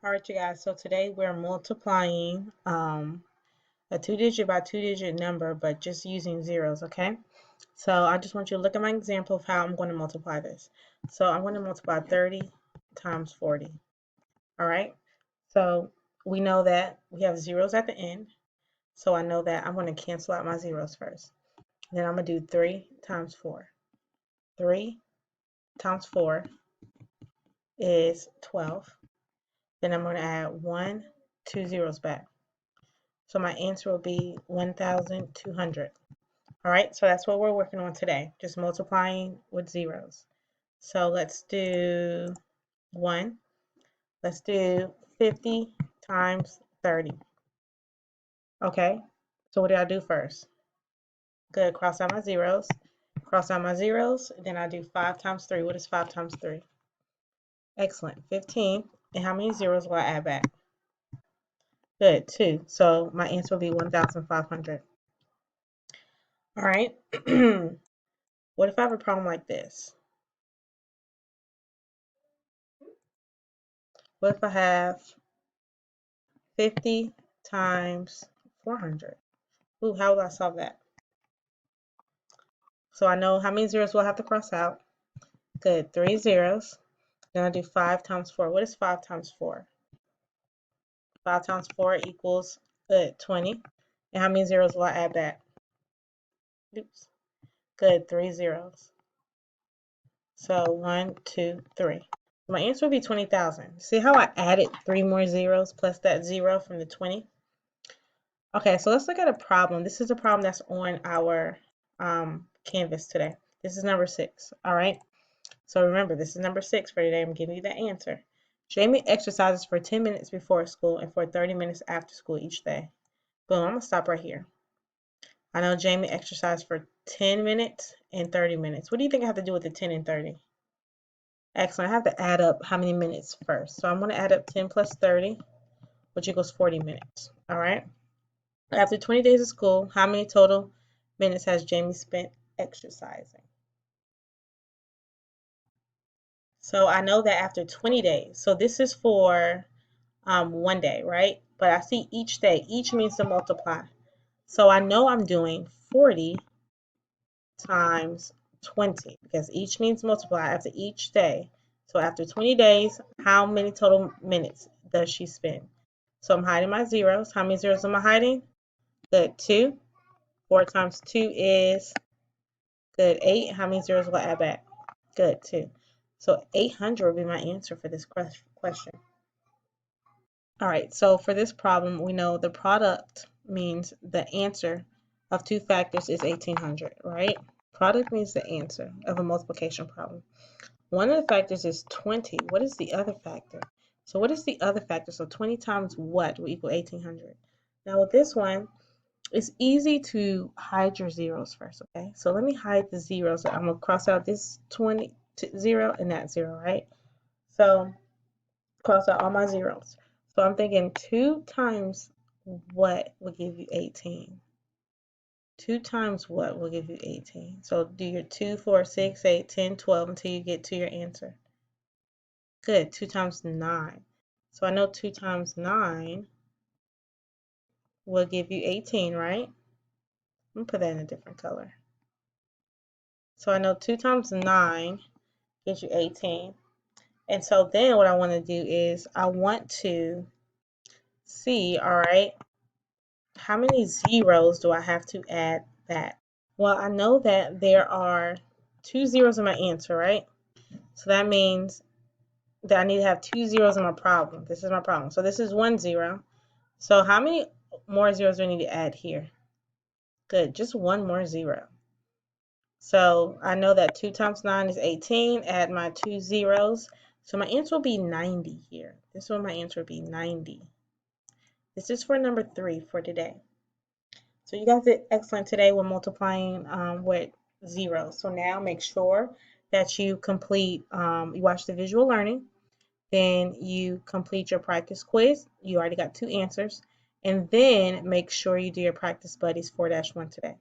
All right, you guys. So today we're multiplying a two-digit by two-digit number, but just using zeros, okay? So I just want you to look at my example of how I'm going to multiply this. So I'm going to multiply 30 times 40. All right? So we know that we have zeros at the end. So I know that I'm going to cancel out my zeros first. Then I'm going to do 3 times 4. 3 times 4 is 12. Then I'm going to add 1, 2 zeros back. So my answer will be 1,200. All right, so that's what we're working on today, just multiplying with zeros. So let's do 1. Let's do 50 times 30. Okay, so what did I do first? Good, cross out my zeros. Cross out my zeros, then I do 5 times 3. What is 5 times 3? Excellent, 15. And how many zeros will I add back? Good, 2. So my answer will be 1,500. All right. What if I have a problem like this? What if I have 50 times 400? Ooh, how will I solve that? So I know how many zeros will I have to cross out. Good, 3 zeros. Then I do 5 times 4. What is 5 times 4? 5 times 4 equals, good, 20. And how many zeros will I add back? Oops. Good, 3 zeros. So 1, 2, 3. My answer would be 20,000. See how I added 3 more zeros plus that 0 from the 20? Okay, so let's look at a problem. This is a problem that's on our Canvas today. This is number 6, all right? So remember, this is number 6 for today. I'm giving you the answer. Jamie exercises for 10 minutes before school and for 30 minutes after school each day. Boom, I'm going to stop right here. I know Jamie exercised for 10 minutes and 30 minutes. What do you think I have to do with the 10 and 30? Excellent. I have to add up how many minutes first. So I'm going to add up 10 plus 30, which equals 40 minutes, all right? After 20 days of school, how many total minutes has Jamie spent exercising? So I know that after 20 days, so this is for one day, right? But I see each day, each means to multiply. So I know I'm doing 40 times 20 because each means multiply after each day. So after 20 days, how many total minutes does she spend? So I'm hiding my zeros. How many zeros am I hiding? Good, 2. 4 times 2 is, good, 8. How many zeros will I add back? Good, 2. So 800 will be my answer for this question. All right, so for this problem, we know the product means the answer of two factors is 1800, right? Product means the answer of a multiplication problem. One of the factors is 20. What is the other factor? So what is the other factor? So 20 times what will equal 1800? Now with this one, it's easy to hide your zeros first, okay? So let me hide the zeros. I'm going to cross out this 0 and that 0, right? So cross out all my zeros. So I'm thinking 2 times what will give you 18? 2 times what will give you 18? So do your 2, 4, 6, 8, 10, 12 until you get to your answer. Good, 2 times 9. So I know 2 times 9 will give you 18, right? I'm going to put that in a different color. So I know 2 times 9 gives you 18. And so then what I want to do is I want to see, all right, how many zeros do I have to add back? Well, I know that there are 2 zeros in my answer, right? So that means that I need to have 2 zeros in my problem. This is my problem. So this is 1 0. So how many more zeros do I need to add here? Good, just 1 more 0. So I know that 2 times 9 is 18. Add my 2 zeros. So my answer will be 90 here. This one, my answer will be 90. This is for number 3 for today. So you guys did excellent today with multiplying with zeros. So now make sure that you complete, you watch the visual learning, then you complete your practice quiz. You already got 2 answers. And then make sure you do your practice buddies 4-1 today.